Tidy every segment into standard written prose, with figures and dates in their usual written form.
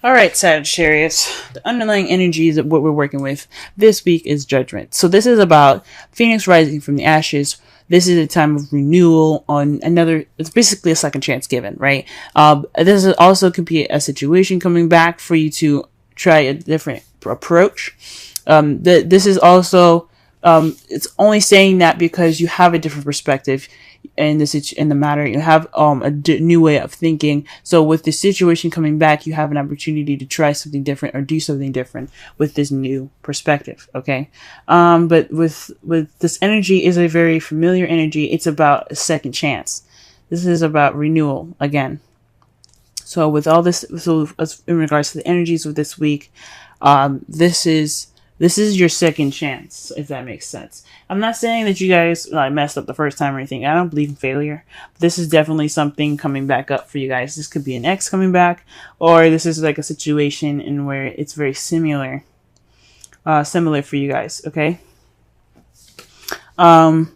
All right, Sagittarius. The underlying energies of what we're working with this week is judgment. So this is about Phoenix rising from the ashes. This is a time of renewal on another. It's basically a second chance given, right? This is also could be a situation coming back for you to try a different approach. This is also it's only saying that because you have a different perspective in the matter. You have new way of thinking. So with the situation coming back, you have an opportunity to try something different or do something different with this new perspective. Okay, but with this energy is a very familiar energy. It's about a second chance. This is about renewal again. So with all this, so as in regards to the energies of this week, this is your second chance, if that makes sense. I'm not saying that you guys messed up the first time or anything. I don't believe in failure. This is definitely something coming back up for you guys. This could be an ex coming back, or this is like a situation in where it's very similar for you guys. Okay. The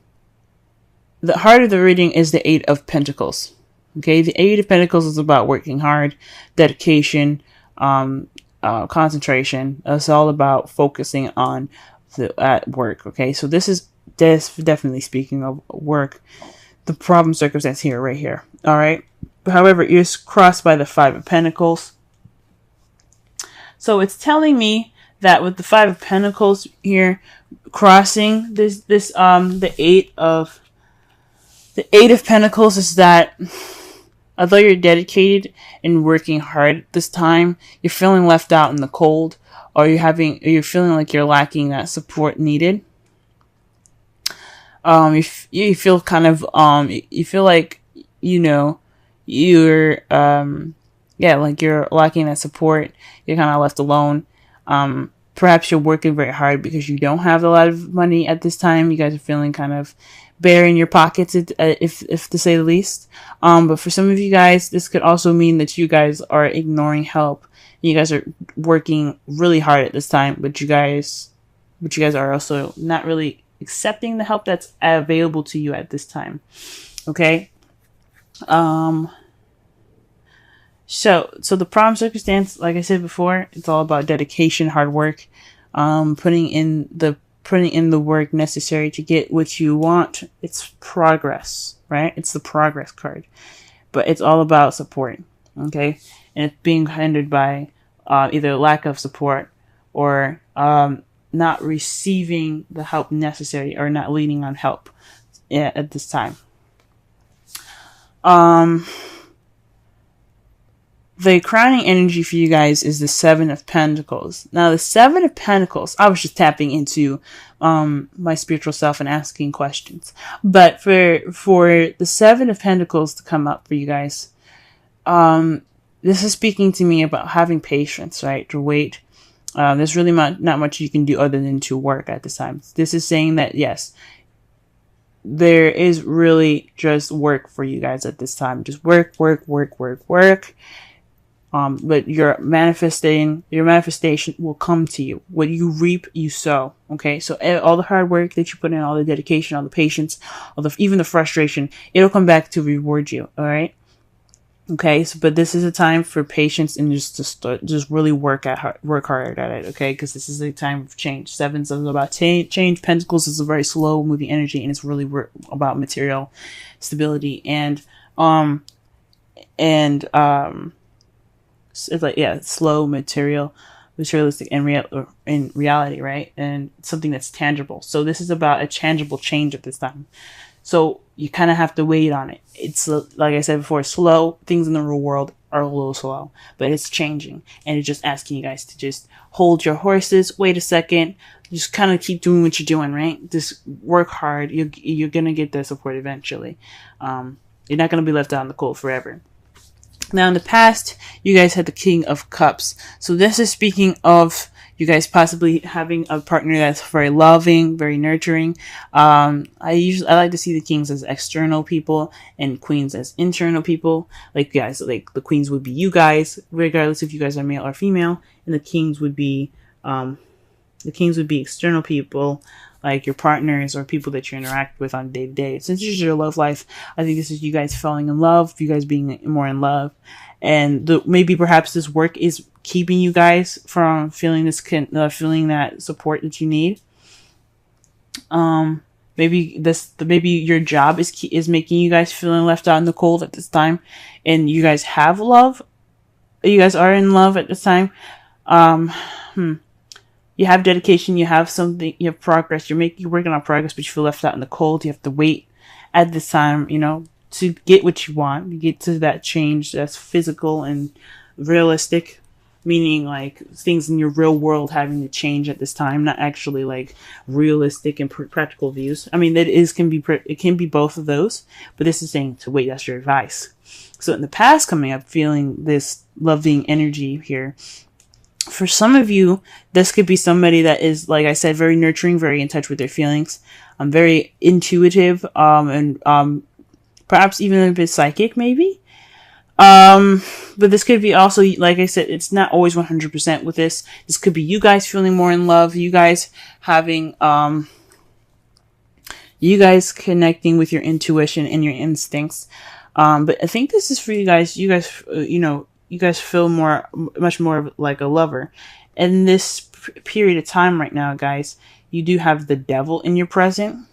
heart of the reading is the Eight of Pentacles. Okay, the Eight of Pentacles is about working hard, dedication, concentration. It's all about focusing on at work. Okay, so this is definitely speaking of work. The problem circumstance here, right here. All right. However, it's crossed by the Five of Pentacles. So it's telling me that with the Five of Pentacles here crossing the Eight of Pentacles is that although you're dedicated and working hard this time, you're feeling left out in the cold, or you're feeling like you're lacking that support needed. You feel kind of you feel like you're like you're lacking that support. You're kind of left alone. Perhaps you're working very hard because you don't have a lot of money at this time. You guys are feeling kind of bare in your pockets, if to say the least. But for some of you guys, this could also mean that you guys are ignoring help. You guys are working really hard at this time, but you guys are also not really accepting the help that's available to you at this time. Okay. So the problem circumstance, like I said before, it's all about dedication, hard work, putting in the work necessary to get what you want. It's progress, right? It's the progress card, but it's all about support. Okay. And it's being hindered by, either lack of support or, not receiving the help necessary or not leaning on help at this time. The crowning energy for you guys is the Seven of Pentacles. Now, the Seven of Pentacles, I was just tapping into my spiritual self and asking questions. But for the Seven of Pentacles to come up for you guys, this is speaking to me about having patience, right? To wait. There's really not much you can do other than to work at this time. This is saying that, yes, there is really just work for you guys at this time. Just work. But your manifestation will come to you. What you reap, you sow. Okay. So all the hard work that you put in, all the dedication, all the patience, even the frustration, it'll come back to reward you. All right. Okay. So, but this is a time for patience and just really work hard at it. Okay. Cause this is a time of change. Sevens is about change. Pentacles is a very slow moving energy, and it's really about material stability it's like, yeah, slow, materialistic in reality, right? And something that's tangible. So this is about a tangible change at this time. So you kind of have to wait on it. It's, like I said before, slow. Things in the real world are a little slow, but it's changing. And it's just asking you guys to just hold your horses, wait a second, just kind of keep doing what you're doing, right? Just work hard. You're going to get that support eventually. You're not going to be left out in the cold forever. Now, in the past, you guys had the King of Cups. So this is speaking of you guys possibly having a partner that's very loving, very nurturing. I like to see the kings as external people and queens as internal people. Like guys, like the queens would be you guys, regardless if you guys are male or female, and the kings would be The kings would be external people, like your partners or people that you interact with on day to day. Since this is your love life, I think this is you guys falling in love, you guys being more in love, and maybe perhaps this work is keeping you guys from feeling feeling that support that you need. Maybe your job is making you guys feeling left out in the cold at this time, and you guys have love. You guys are in love at this time. You have dedication, you have something, you have progress, you're working on progress, but you feel left out in the cold. You have to wait at this time, to get what you want, to get to that change that's physical and realistic, meaning like things in your real world having to change at this time, not actually like realistic and practical views. I mean, it can be both of those, but this is saying to wait. That's your advice. So in the past coming up, feeling this loving energy here. For some of you, this could be somebody that is, like I said, very nurturing, very in touch with their feelings, very intuitive, and perhaps even a bit psychic, maybe. But this could be also, like I said, it's not always 100% with this. This could be you guys feeling more in love, you guys having, you guys connecting with your intuition and your instincts. But I think this is for you guys. You guys feel much more like a lover. In this period of time right now, guys, you do have the devil in your present.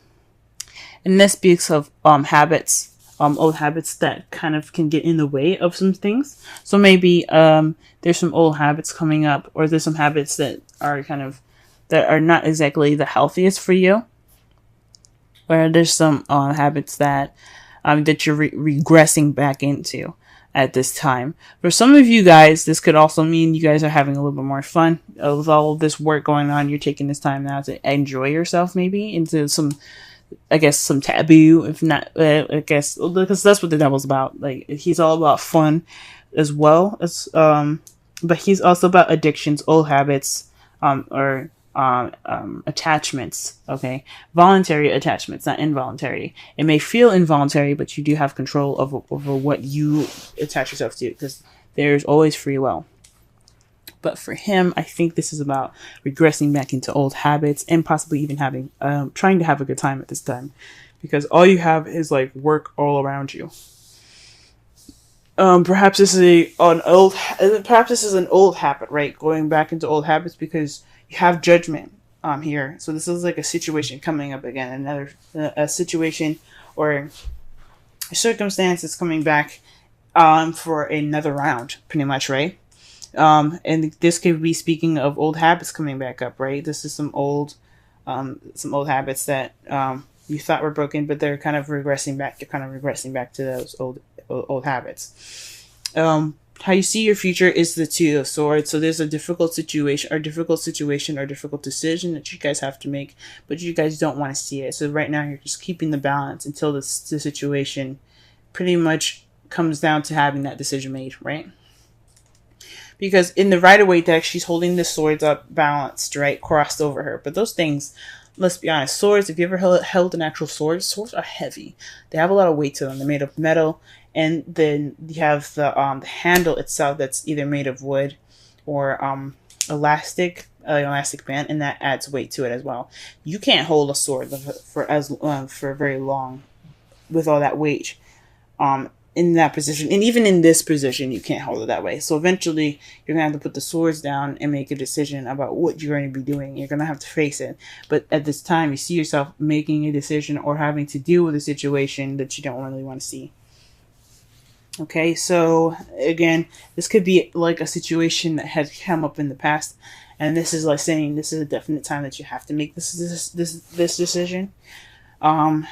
And this speaks of habits, old habits that kind of can get in the way of some things. So maybe there's some old habits coming up, or there's some habits that are not exactly the healthiest for you. Or there's some habits that you're regressing back into at this time. For some of you guys, this could also mean you guys are having a little bit more fun with all of this work going on. You're taking this time now to enjoy yourself, maybe into some taboo, if not, because that's what the devil's about. Like, he's all about fun as well as, but he's also about addictions, old habits, or attachments. Okay, voluntary attachments, not involuntary. It may feel involuntary, but you do have control over what you attach yourself to, because there's always free will. But for him, I think this is about regressing back into old habits, and possibly even having trying to have a good time at this time, because all you have is like work all around you. Perhaps this is an old habit, right? Going back into old habits because you have judgment here. So this is like a situation coming up again, another a situation or a circumstance is coming back for another round, pretty much, right? And this could be speaking of old habits coming back up, right? This is some old habits that you thought were broken, but they're kind of regressing back. You're kind of regressing back to those old habits. How you see your future is the Two of Swords. So there's a difficult situation or difficult decision that you guys have to make, but you guys don't want to see it. So right now you're just keeping the balance until the situation pretty much comes down to having that decision made, right? Because in the Rider-Waite deck, she's holding the swords up balanced, right? Crossed over her. But those things, let's be honest, swords, if you ever held an actual sword, swords are heavy. They have a lot of weight to them. They're made of metal. And then you have the handle itself that's either made of wood or elastic band, and that adds weight to it as well. You can't hold a sword for very long with all that weight in that position. And even in this position, you can't hold it that way. So eventually, you're going to have to put the swords down and make a decision about what you're going to be doing. You're going to have to face it. But at this time, you see yourself making a decision or having to deal with a situation that you don't really want to see. Okay, so again, this could be like a situation that had come up in the past, and this is like saying this is a definite time that you have to make this decision. Or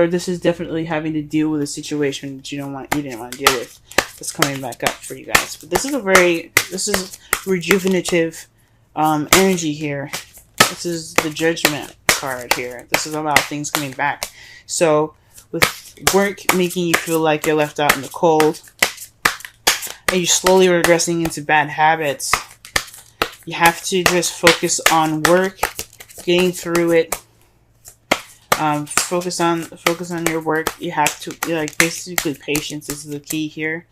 this is definitely having to deal with a situation that you didn't want to deal with. That's coming back up for you guys. But this is rejuvenative energy here. This is the Judgment card here. This is about things coming back. So with work making you feel like you're left out in the cold, and you're slowly regressing into bad habits, you have to just focus on work, getting through it. Focus on your work. You have to, basically patience is the key here.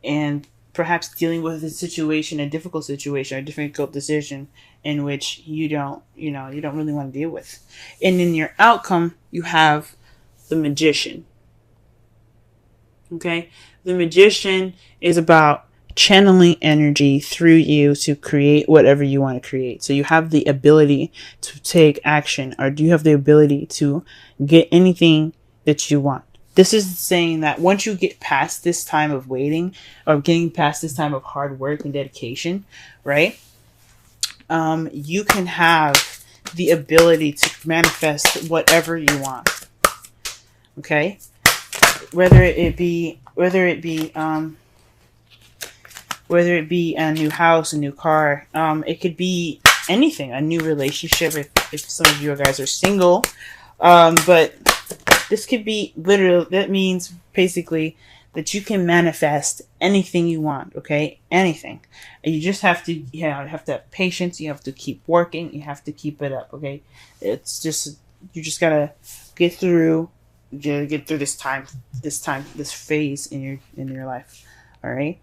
and perhaps dealing with a situation, a difficult situation, a difficult decision in which you don't really want to deal with. And in your outcome, you have the Magician. Okay? The Magician is about channeling energy through you to create whatever you want to create. So you have the ability to take action, or do you have the ability to get anything that you want? This is saying that once you get past this time of waiting, or getting past this time of hard work and dedication, right? You can have the ability to manifest whatever you want. Okay? Whether it be a new house, a new car, it could be anything, a new relationship if some of you guys are single. But this could be literally, that means basically that you can manifest anything you want, okay? Anything. And you just have to, you have to have patience, you have to keep working, you have to keep it up, okay? It's just, you just gotta get through this phase in your life. All right.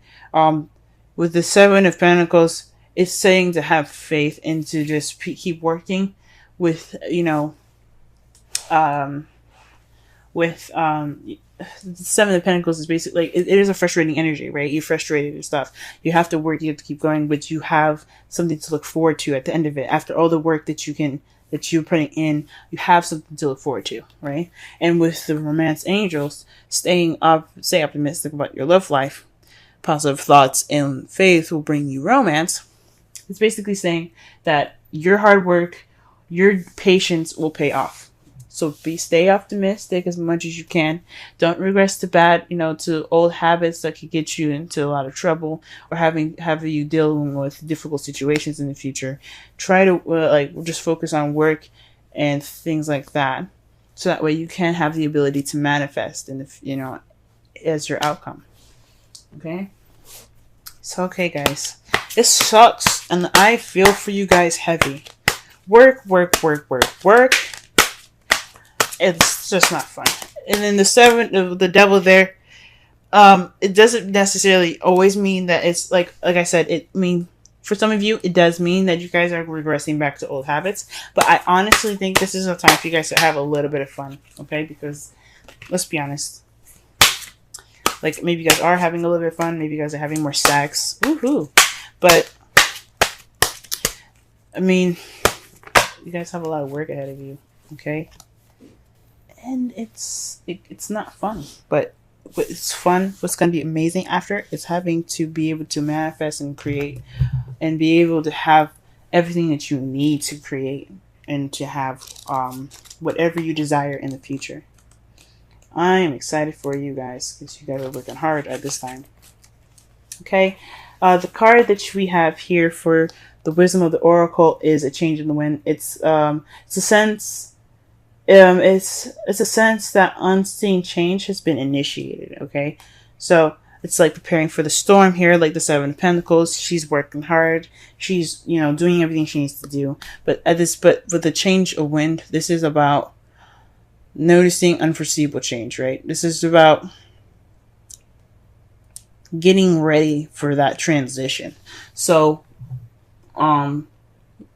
With the Seven of Pentacles, it's saying to have faith and to just keep working with, the Seven of Pentacles is basically like, it is a frustrating energy, right? You're frustrated and stuff. You have to work, you have to keep going, but you have something to look forward to at the end of it. After all the work that you're putting in, you have something to look forward to, right? And with the Romance Angels, stay optimistic about your love life. Positive thoughts and faith will bring you romance. It's basically saying that your hard work, your patience will pay off. So stay optimistic as much as you can. Don't regress to old habits that could get you into a lot of trouble, or have you dealing with difficult situations in the future. Try to just focus on work and things like that, so that way you can have the ability to manifest as your outcome. Okay. So okay, guys, this sucks, and I feel for you guys heavy. Work. It's just not fun. And then the devil there, it doesn't necessarily always mean that it's like I said, for some of you, it does mean that you guys are regressing back to old habits. But I honestly think this is a time for you guys to have a little bit of fun, okay? Because let's be honest, like maybe you guys are having a little bit of fun, maybe you guys are having more sex, woohoo! But I mean, you guys have a lot of work ahead of you, okay? And it's not fun, but it's fun. What's going to be amazing after is having to be able to manifest and create, and be able to have everything that you need to create, and to have whatever you desire in the future. I am excited for you guys, because you guys are working hard at this time. Okay, the card that we have here for the Wisdom of the Oracle is a change in the wind. It's a sense. It's a sense that unseen change has been initiated. Okay, so it's like preparing for the storm here, like the Seven of Pentacles. She's working hard. She's doing everything she needs to do. But with the change of wind, this is about noticing unforeseeable change. Right. This is about getting ready for that transition. So, or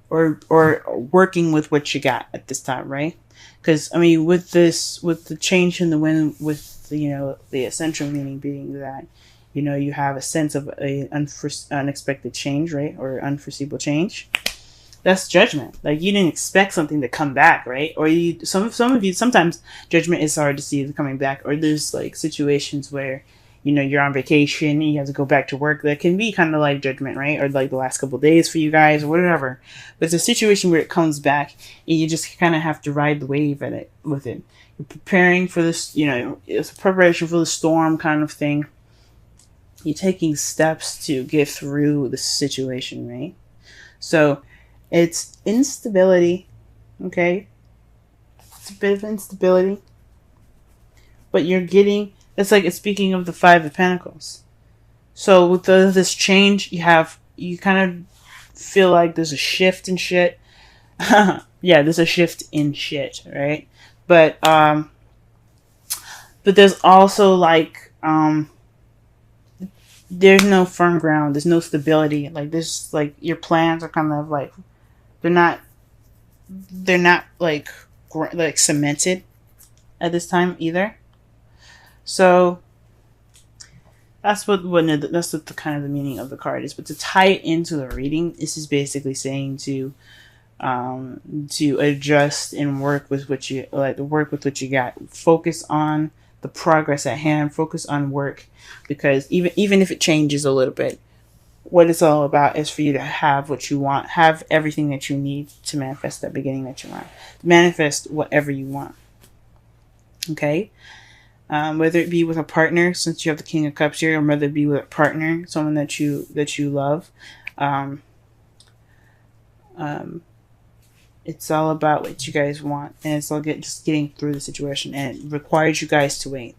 working with what you got at this time, right? Because, I mean, with the change in the wind, with the essential meaning being that, you have a sense of a unexpected change, right? Or unforeseeable change. That's judgment. Like, you didn't expect something to come back, right? Or some of you, sometimes judgment is hard to see it coming back. Or there's like situations where, you're on vacation and you have to go back to work. That can be kind of like judgment, right? Or like the last couple of days for you guys or whatever. But it's a situation where it comes back and you just kind of have to ride the wave with it. You're preparing for this, it's a preparation for the storm kind of thing. You're taking steps to get through the situation, right? So it's instability, okay? It's a bit of instability. But it's like it's speaking of the Five of Pentacles. So with this change, you kind of feel like there's a shift in shit. Yeah, there's a shift in shit, right? But there's also like there's no firm ground. There's no stability. Like this, like your plans are kind of like they're not like cemented at this time either. So that's what the kind of the meaning of the card is. But to tie it into the reading, this is basically saying to adjust and work with what you got. Focus on the progress at hand. Focus on work, because even if it changes a little bit, what it's all about is for you to have what you want, have everything that you need to manifest that beginning that you want, manifest whatever you want. Okay. Whether it be with a partner, since you have the King of Cups here, or whether it be with a partner, someone that you love, it's all about what you guys want, and it's all just getting through the situation, and it requires you guys to wait.